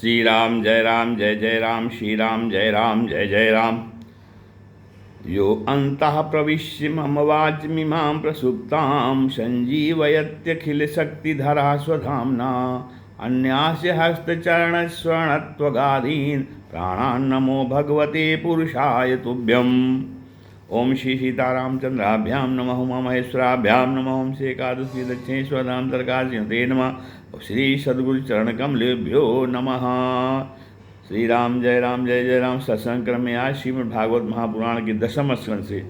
श्री राम जय जय राम, श्री राम जय जय राम। यो अंतः प्रविश्य मम वाचमिमां प्रसुप्तां संजीवयत्यखिलशक्तिधरा स्वधाम्ना अन्यास्य हस्तचरणस्वर्णत्वगाधीन् प्राणान् नमो भगवते पुरुषाय तुभ्यम्। ओम श्री सीतारामचंद्राभ्यां नमः, उमामहेश्वराभ्यां नमः, ओम श्री एकादशी दक्षिणेश्वरांतरकाशते नमः, श्री सद्गुरुचरणकमलेभ्यो नमः। श्री राम जय जय राम। सत्संग क्रम में आज श्रीमद् भागवत महापुराण के 10वें स्कंद से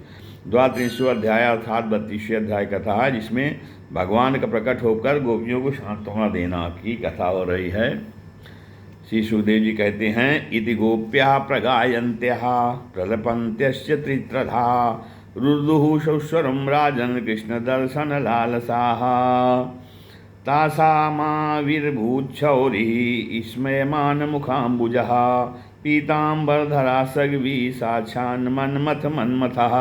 32वां अध्याय अर्थात 32वें अध्याय कथा है, जिसमें भगवान का प्रकट होकर गोपियों को सांत्वना देना की कथा हो रही है। श्री सुखदेव जी कहते हैं, इति गोप्या प्रगायन्त्यः प्रलपन्त्यश्च त्रित्रधा रुदुः सौस्वरं राजन् कृष्ण दर्शन लालसाः तासामाविर्भूच्छौरिः स्मयमान मुखाम्बुजः पीताम्बरधरा सगवी साक्षान्मन्मथ मन्मथः।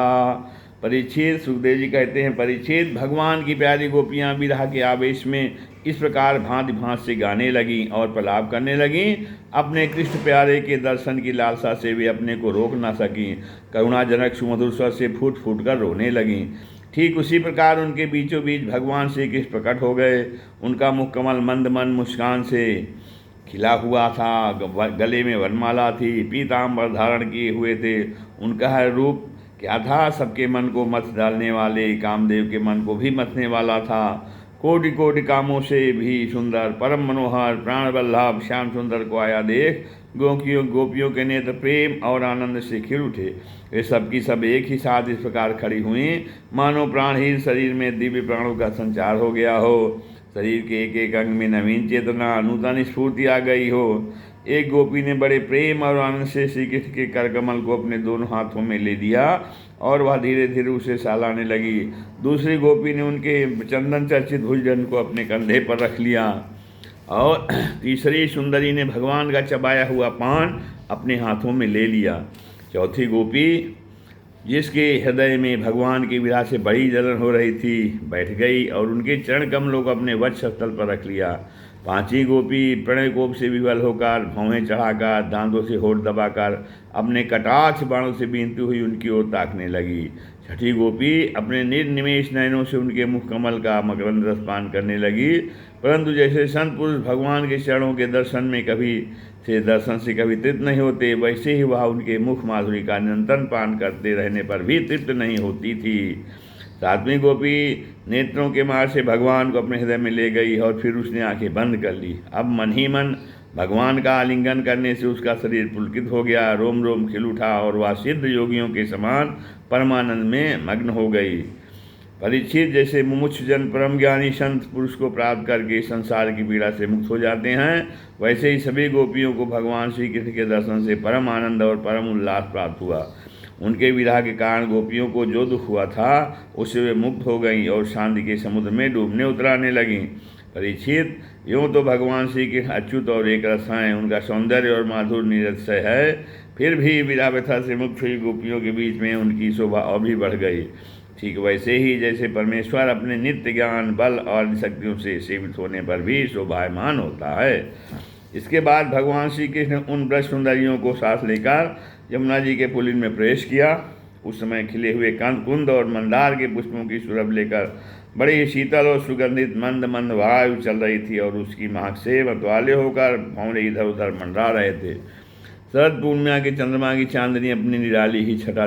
परीक्षित, सुखदेव जी कहते हैं, परीक्षित, भगवान की प्यारी गोपियाँ विरह के आवेश में इस प्रकार भांति भांति से गाने लगीं और प्रलाप करने लगीं। अपने कृष्ण प्यारे के दर्शन की लालसा से वे अपने को रोक न सकीं। करुणाजनक सुमधुर स्वर से फूट फूट कर रोने लगीं। ठीक उसी प्रकार उनके बीचों बीच भगवान श्री कृष्ण प्रकट हो गए। उनका मुख कमल मंद मंद मुस्कान से खिला हुआ था, गले में वनमाला थी, पीताम्बर धारण किए हुए थे। उनका रूप क्या था, सबके मन को मथ डालने वाले, कामदेव के मन को भी मथने वाला था। कोटि कोटि कामों से भी सुंदर, परम मनोहर, प्राण वल्लभ श्याम सुंदर को आया देख गोपियों के नेत्र प्रेम और आनंद से खिल उठे। वे सब की सब एक ही साथ इस प्रकार खड़ी हुई, मानो प्राणहीन शरीर में दिव्य प्राणों का संचार हो गया हो। शरीर के एक एक अंग में नवीन चेतना, नूतन स्फूर्ति आ गई हो। एक गोपी ने बड़े प्रेम और आनंद से श्री कृष्ण के करकमल को अपने दोनों हाथों में ले लिया और वह धीरे धीरे उसे सहलाने लगी। दूसरी गोपी ने उनके चंदन चर्चित भुजन को अपने कंधे पर रख लिया और तीसरी सुंदरी ने भगवान का चबाया हुआ पान अपने हाथों में ले लिया। चौथी गोपी, जिसके हृदय में भगवान की विरह से बड़ी जलन हो रही थी, बैठ गई और उनके चरण कमलों को अपने वक्षस्थल पर रख लिया। पांचवी गोपी प्रणय कोप से विवल होकर, भौहें चढ़ाकर, दांतों से होठ दबाकर अपने कटाक्ष बाणों से बीनती हुई उनकी ओर ताकने लगी। छठी गोपी अपने निर्निमेष नयनों से उनके मुख कमल का मकरंद रस पान करने लगी। परंतु जैसे संत पुरुष भगवान के चरणों के दर्शन से कभी तृप्त नहीं होते, वैसे ही वह उनके मुख माधुरी का निरंतर पान करते रहने पर भी तृप्त नहीं होती थी। सातवीं गोपी नेत्रों के मार से भगवान को अपने हृदय में ले गई और फिर उसने आंखें बंद कर ली। अब मन ही मन भगवान का आलिंगन करने से उसका शरीर पुलकित हो गया, रोम रोम खिल उठा और वह सिद्ध योगियों के समान परमानंद में मग्न हो गई। परीक्षित, जैसे मुमुक्षुजन परम ज्ञानी संत पुरुष को प्राप्त करके संसार की पीड़ा से मुक्त हो जाते हैं, वैसे ही सभी गोपियों को भगवान श्री कृष्ण के दर्शन से परम आनंद और परम उल्लास प्राप्त हुआ। उनके विरह के कारण गोपियों को जो दुख हुआ था उससे वे मुक्त हो गईं और शांति के समुद्र में डूबने उतराने लगीं। परीक्षित, यूँ तो भगवान श्री कृष्ण अच्युत और एक रस हैं, उनका सौंदर्य और माधुर्य निरतिशय है, फिर भी विरह व्यथा से मुक्त हुई गोपियों के बीच में उनकी शोभा और भी बढ़ गई। ठीक वैसे ही जैसे परमेश्वर अपने नित्य ज्ञान, बल और शक्तियों से सेवित होने पर भी शोभायमान होता है। इसके बाद भगवान श्री कृष्ण उन ब्रज सुंदरियों को साथ लेकर यमुना जी के पुलिन में प्रवेश किया। उस समय खिले हुए कुंद और मंदार के पुष्पों की सुरभ लेकर बड़ी ही शीतल और सुगंधित मंद मंद वायु चल रही थी और उसकी महक से मतवाले होकर भंवरे इधर उधर मंडरा रहे थे। शरद पूर्णिमा के चंद्रमा की चांदनी अपनी निराली ही छटा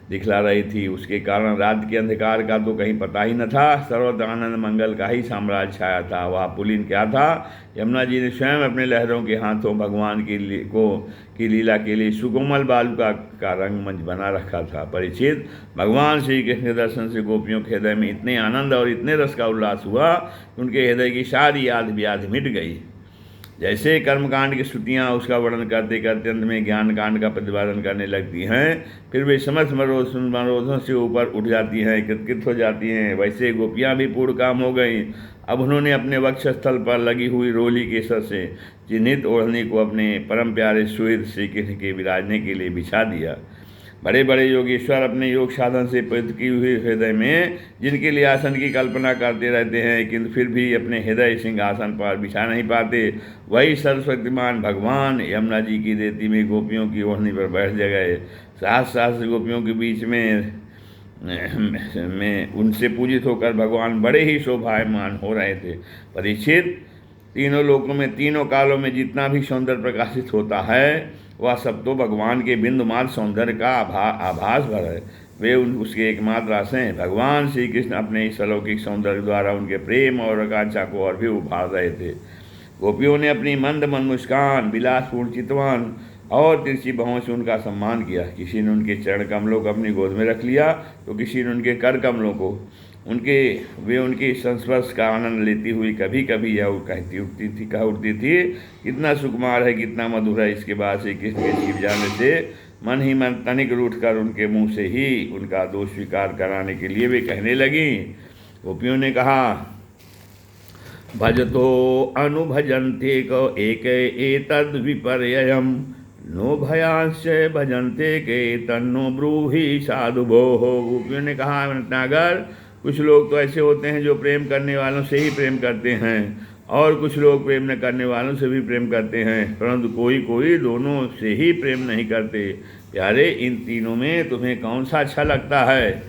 दिखला रही थी। उसके कारण रात के अंधकार का तो कहीं पता ही न था। सर्वत्र आनंद मंगल का ही साम्राज्य छाया था। वह पुलिन क्या था, यमुना जी ने स्वयं अपने लहरों के हाथों भगवान की लीला के लिए सुकोमल बालुका का रंगमंच बना रखा था। परीक्षित, भगवान श्री कृष्ण के दर्शन से गोपियों के हृदय में इतने आनंद और इतने रस का उल्लास हुआ कि उनके हृदय की सारी याद व्याधि मिट गई। जैसे कर्मकांड की श्रुतियाँ उसका वर्णन करते करते अंत में ज्ञान कांड का प्रतिपादन करने लगती हैं, फिर वे समस्त मनोरोधों से ऊपर उठ जाती हैं, कृतकृत हो जाती हैं, वैसे गोपियाँ भी पूर्ण काम हो गईं। अब उन्होंने अपने वक्षस्थल पर लगी हुई रोली केसर से चिन्हित ओढ़नी को अपने परम प्यारे सुहृद श्री कृष्ण के विराजने के लिए बिछा दिया। बड़े बड़े योगेश्वर अपने योग साधन से पवित्र की हुई हृदय में जिनके लिए आसन की कल्पना करते रहते हैं, किंतु फिर भी अपने हृदय सिंहासन पर बिछा नहीं पाते, वही सर्वशक्तिमान भगवान यमुना जी की रेती में गोपियों की ओढ़नी पर बैठ गए। सहस्र गोपियों के बीच में उनसे पूजित होकर भगवान बड़े ही शोभायमान हो रहे थे। परीक्षित, तीनों लोकों में तीनों कालों में जितना भी सौंदर्य प्रकाशित होता है वह सब तो भगवान के बिंदुमात्र सौंदर्य का आभास भर है। वे उसके एकमात्र आशय हैं। भगवान श्री कृष्ण अपने इस अलौकिक सौंदर्य द्वारा उनके प्रेम और आकांक्षा को और भी उभार रहे थे। गोपियों ने अपनी मंद मन मुस्कान, विलासपूर्ण चितवन और तिरछी भौं से उनका सम्मान किया। किसी ने उनके चरण कमलों को अपनी गोद में रख लिया तो किसी ने उनके कर कमलों को। वे उनके संस्पर्श का आनंद लेती हुई कभी कभी यह कह उठती थी, कितना सुकुमार है, कितना मधुर है। इसके बाद श्री कृष्ण के छिप जाने से मन ही मन तनिक रूठ कर उनके मुंह से ही उनका दोष स्वीकार कराने के लिए वे कहने लगी। गोपियों ने कहा, भजतो अनुभजन्ते को एक एतद् विपर्ययम् नो भयांश भजन्ते के तन्नो ब्रूहि साधु भोः। गोपियों ने कहा, नागर, कुछ लोग तो ऐसे होते हैं जो प्रेम करने वालों से ही प्रेम करते हैं और कुछ लोग प्रेम न करने वालों से भी प्रेम करते हैं, परंतु कोई कोई दोनों से ही प्रेम नहीं करते। प्यारे, इन तीनों में तुम्हें कौन सा अच्छा लगता है?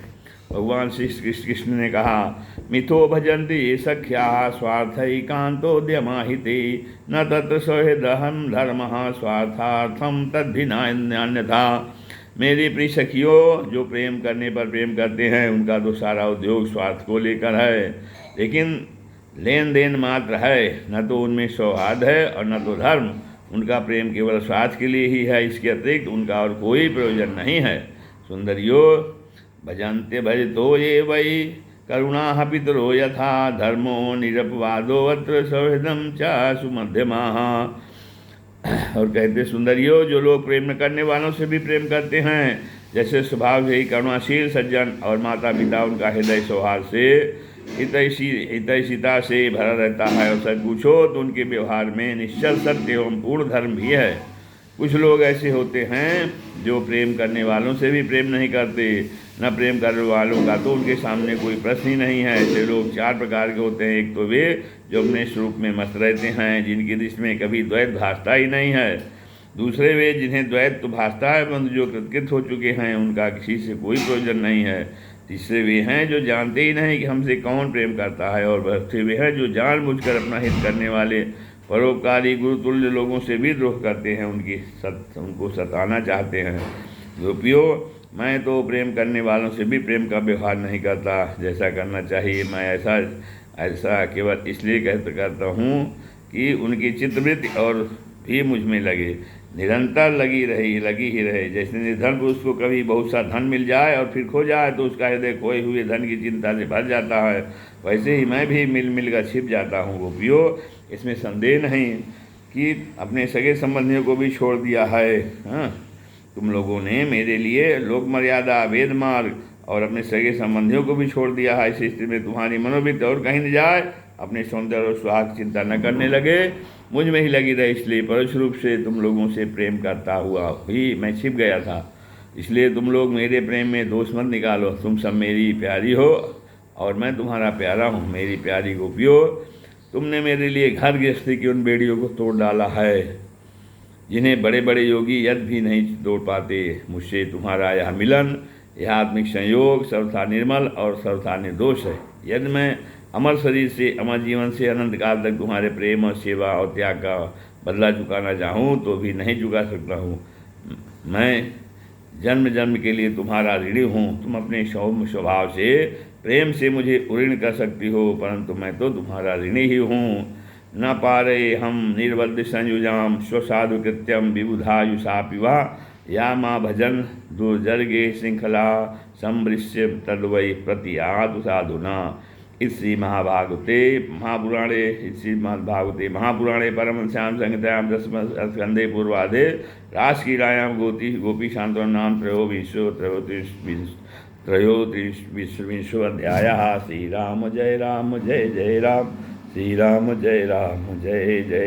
भगवान श्री कृष्ण ने कहा, मिथो भजन्ति ये सख्या स्वार्थैकान्तोद्यमाहिते न तत्र सौहृदहं धर्मः स्वार्थार्थं तद्भिन्नान्यथा। मेरी प्रिय सखियों, जो प्रेम करने पर प्रेम करते हैं उनका तो सारा उद्योग स्वार्थ को लेकर है, लेकिन लेन देन मात्र है। न तो उनमें सौहार्द है और न तो धर्म। उनका प्रेम केवल स्वार्थ के लिए ही है, इसके अतिरिक्त उनका और कोई प्रयोजन नहीं है। सुंदरियो, भजन्ते भजतो ये वै करुणा पितरो यथा धर्मो निरपवादो अत्र सौहृदं च सुमध्यमाः। और कहते, सुंदरियो, जो लोग प्रेम न करने वालों से भी प्रेम करते हैं, जैसे स्वभाव से ही करुणाशील सज्जन और माता पिता, उनका हृदय सौहार्द से हितैषिता से भरा रहता है। और सच पूछो तो उनके व्यवहार में निश्चल सत्य एवं पूर्ण धर्म भी है। कुछ लोग ऐसे होते हैं जो प्रेम करने वालों से भी प्रेम नहीं करते, न प्रेम करने वालों का तो उनके सामने कोई प्रश्न ही नहीं है। ऐसे लोग चार प्रकार के होते हैं। एक तो वे जो अपने स्वरूप में मस्त रहते हैं, जिनकी दृष्टि में कभी द्वैत भासता ही नहीं है। दूसरे वे जिन्हें द्वैत तो भासता है, परंतु जो कृतकृत हो चुके हैं, उनका किसी से कोई प्रयोजन नहीं है। तीसरे वे हैं जो जानते ही नहीं कि हमसे कौन प्रेम करता है। और चौथे वे हैं जो जानबूझकर अपना हित करने वाले परोपकारी गुरुतुल्य लोगों से भी द्रोह करते हैं, उनको सताना चाहते हैं। गोपियों, मैं तो प्रेम करने वालों से भी प्रेम का व्यवहार नहीं करता जैसा करना चाहिए। मैं ऐसा केवल इसलिए करता हूँ कि उनकी चित्तवृत्ति और भी मुझ में लगे, निरंतर लगी ही रहे। जैसे निर्धन पुरुष को कभी बहुत सा धन मिल जाए और फिर खो जाए तो उसका हृदय खोए हुए धन की चिंता से भर जाता है, वैसे ही मैं भी मिल कर छिप जाता हूँ। गोपियों, इसमें संदेह नहीं कि अपने सगे संबंधियों को भी छोड़ दिया है। हाँ, तुम लोगों ने मेरे लिए लोक मर्यादा, वेद मार्ग और अपने सगे संबंधियों को भी छोड़ दिया है। इस स्थिति में तुम्हारी मनोवृत्ति और कहीं न जाए, अपने सौंदर्य और सुहाग की चिंता न करने लगे, मुझ में ही लगी रहे। इसलिए परोक्ष रूप से तुम लोगों से प्रेम करता हुआ ही मैं छिप गया था। इसलिए तुम लोग मेरे प्रेम में दोष मत निकालो। तुम सब मेरी प्यारी हो और मैं तुम्हारा प्यारा हूँ। मेरी प्यारी गोपियों, तुमने मेरे लिए घर गृहस्थी की उन बेड़ियों को तोड़ डाला है जिन्हें बड़े बड़े योगी यद भी नहीं तोड़ पाते। मुझसे तुम्हारा यह मिलन, यह आत्मिक संयोग सर्वथा निर्मल और सर्वथा निर्दोष है। यदि मैं अमर शरीर से, अमर जीवन से अनंत काल तक तुम्हारे प्रेम और सेवा और त्याग का बदला चुकाना चाहूँ तो भी नहीं चुका सकता हूँ। मैं जन्म जन्म के लिए तुम्हारा ऋणी हूँ। तुम अपने सौम्य स्वभाव से प्रेम से मुझे उऋण कर सकती हो, परंतु मैं तो तुम्हारा ऋणी ही हूँ। न पारे हम निर्बद्ध संयुजाम स्वसाधु कृत्यम विबुधायुषापि वा या माँ भजन दुर्जर्गे श्रृंखला संवृश्य तद्वै प्रतियातु साधुना। इस श्री महाभागवते महापुराणे परमहंस्यां संहितायां दशमस्कन्धे पूर्वाधे रासक्रीडायां गोपी शांतों नाम त्रयोत्रिंशोऽध्यायः। श्रीराम जय राम जय जय राम, श्रीराम जय राम जय जय।